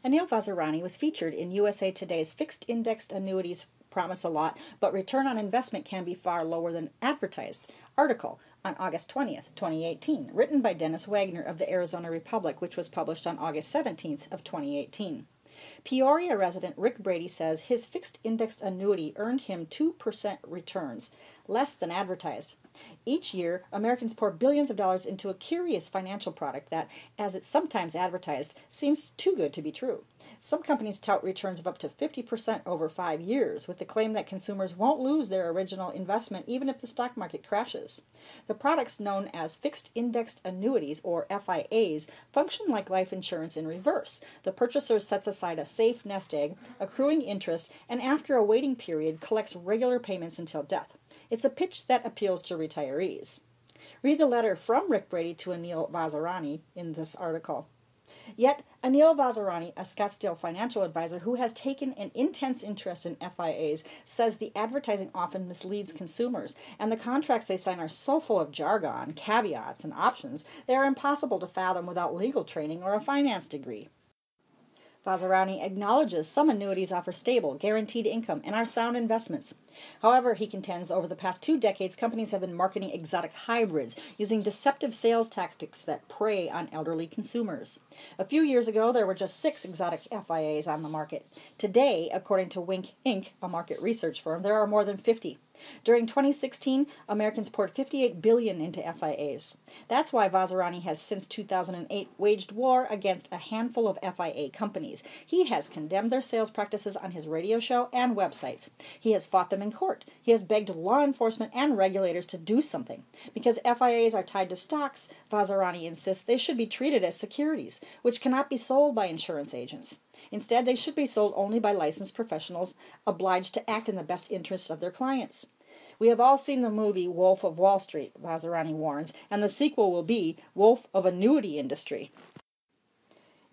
Anil Vazirani was featured in USA Today's Fixed Indexed Annuities Promise a Lot, but Return on Investment Can Be Far Lower Than Advertised article on August 20th, 2018, written by Dennis Wagner of the Arizona Republic, which was published on August 17th of 2018. Peoria resident Rick Brady says his fixed indexed annuity earned him 2% returns, less than advertised. Each year, Americans pour billions of dollars into a curious financial product that, as it's sometimes advertised, seems too good to be true. Some companies tout returns of up to 50% over 5 years, with the claim that consumers won't lose their original investment even if the stock market crashes. The products known as fixed indexed annuities, or FIAs, function like life insurance in reverse. The purchaser sets aside a safe nest egg, accruing interest, and after a waiting period collects regular payments until death. It's a pitch that appeals to retirees. Read the letter from Rick Brady to Anil Vazirani in this article. Yet, Anil Vazirani, a Scottsdale financial advisor who has taken an intense interest in FIAs, says the advertising often misleads consumers, and the contracts they sign are so full of jargon, caveats, and options they are impossible to fathom without legal training or a finance degree. Vazirani acknowledges some annuities offer stable, guaranteed income and are sound investments. However, he contends over the past 2 decades, companies have been marketing exotic hybrids using deceptive sales tactics that prey on elderly consumers. A few years ago, there were just 6 exotic FIAs on the market. Today, according to Wink Inc., a market research firm, there are more than 50. During 2016, Americans poured $58 billion into FIAs. That's why Vazirani has since 2008 waged war against a handful of FIA companies. He has condemned their sales practices on his radio show and websites. He has fought them in court. He has begged law enforcement and regulators to do something. Because FIAs are tied to stocks, Vazirani insists they should be treated as securities, which cannot be sold by insurance agents. Instead, they should be sold only by licensed professionals obliged to act in the best interests of their clients. We have all seen the movie Wolf of Wall Street, Vazirani warns, and the sequel will be Wolf of Annuity Industry.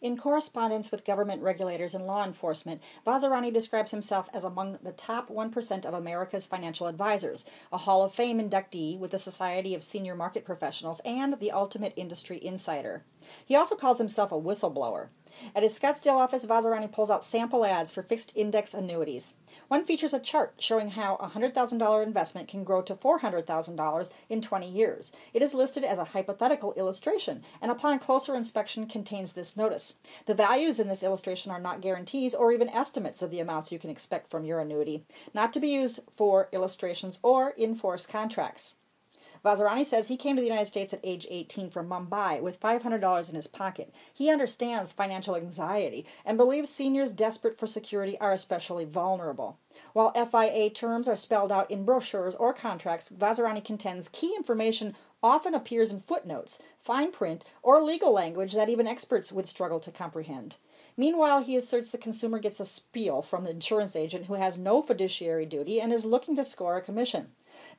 In correspondence with government regulators and law enforcement, Vazirani describes himself as among the top 1% of America's financial advisors, a Hall of Fame inductee with the Society of Senior Market Professionals, and the ultimate industry insider. He also calls himself a whistleblower. At his Scottsdale office, Vazirani pulls out sample ads for fixed index annuities. One features a chart showing how a $100,000 investment can grow to $400,000 in 20 years. It is listed as a hypothetical illustration, and upon closer inspection contains this notice. The values in this illustration are not guarantees or even estimates of the amounts you can expect from your annuity, not to be used for illustrations or in-force contracts. Vazirani says he came to the United States at age 18 from Mumbai with $500 in his pocket. He understands financial anxiety and believes seniors desperate for security are especially vulnerable. While FIA terms are spelled out in brochures or contracts, Vazirani contends key information often appears in footnotes, fine print, or legal language that even experts would struggle to comprehend. Meanwhile, he asserts the consumer gets a spiel from the insurance agent who has no fiduciary duty and is looking to score a commission.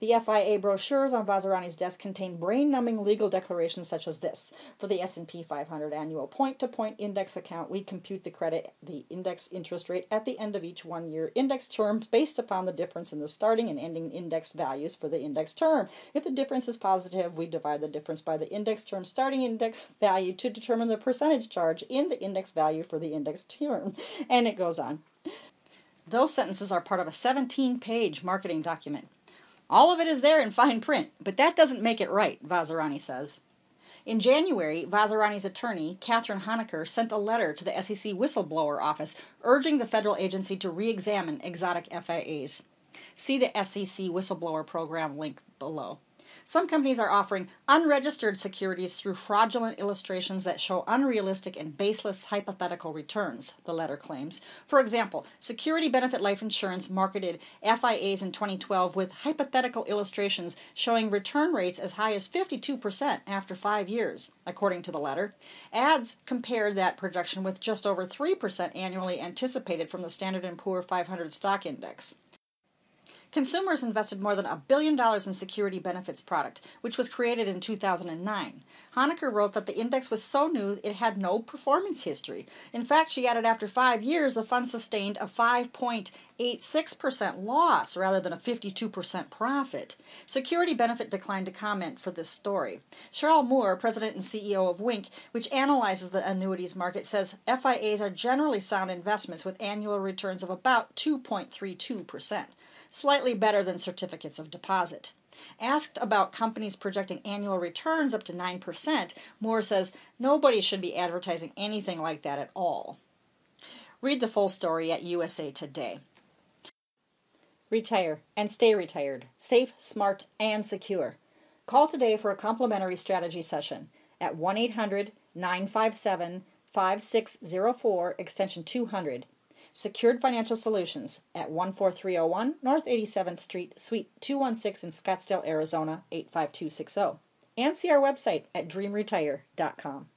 The FIA brochures on Vazirani's desk contain brain-numbing legal declarations such as this. For the S&P 500 annual point-to-point index account, we compute the index interest rate at the end of each 1-year index term based upon the difference in the starting and ending index values for the index term. If the difference is positive, we divide the difference by the index term starting index value to determine the percentage charge in the index value for the index term. And it goes on. Those sentences are part of a 17-page marketing document. All of it is there in fine print, but that doesn't make it right, Vazirani says. In January, Vazirani's attorney, Catherine Honecker, sent a letter to the SEC whistleblower office urging the federal agency to re-examine exotic FIAs. See the SEC whistleblower program link below. Some companies are offering unregistered securities through fraudulent illustrations that show unrealistic and baseless hypothetical returns, the letter claims. For example, Security Benefit Life Insurance marketed FIAs in 2012 with hypothetical illustrations showing return rates as high as 52% after 5 years, according to the letter. Ads compared that projection with just over 3% annually anticipated from the Standard & Poor's 500 stock index. Consumers invested more than $1 billion in security benefits product, which was created in 2009. Honecker wrote that the index was so new it had no performance history. In fact, she added after 5 years, the fund sustained a 5.86% loss rather than a 52% profit. Security Benefit declined to comment for this story. Cheryl Moore, president and CEO of Wink, which analyzes the annuities market, says FIAs are generally sound investments with annual returns of about 2.32%. Slightly better than certificates of deposit. Asked about companies projecting annual returns up to 9%, Moore says nobody should be advertising anything like that at all. Read the full story at USA Today. Retire and stay retired. Safe, smart, and secure. Call today for a complimentary strategy session at 1-800-957-5604, extension 200. Secured Financial Solutions at 14301 North 87th Street, Suite 216 in Scottsdale, Arizona, 85260. And see our website at dreamretire.com.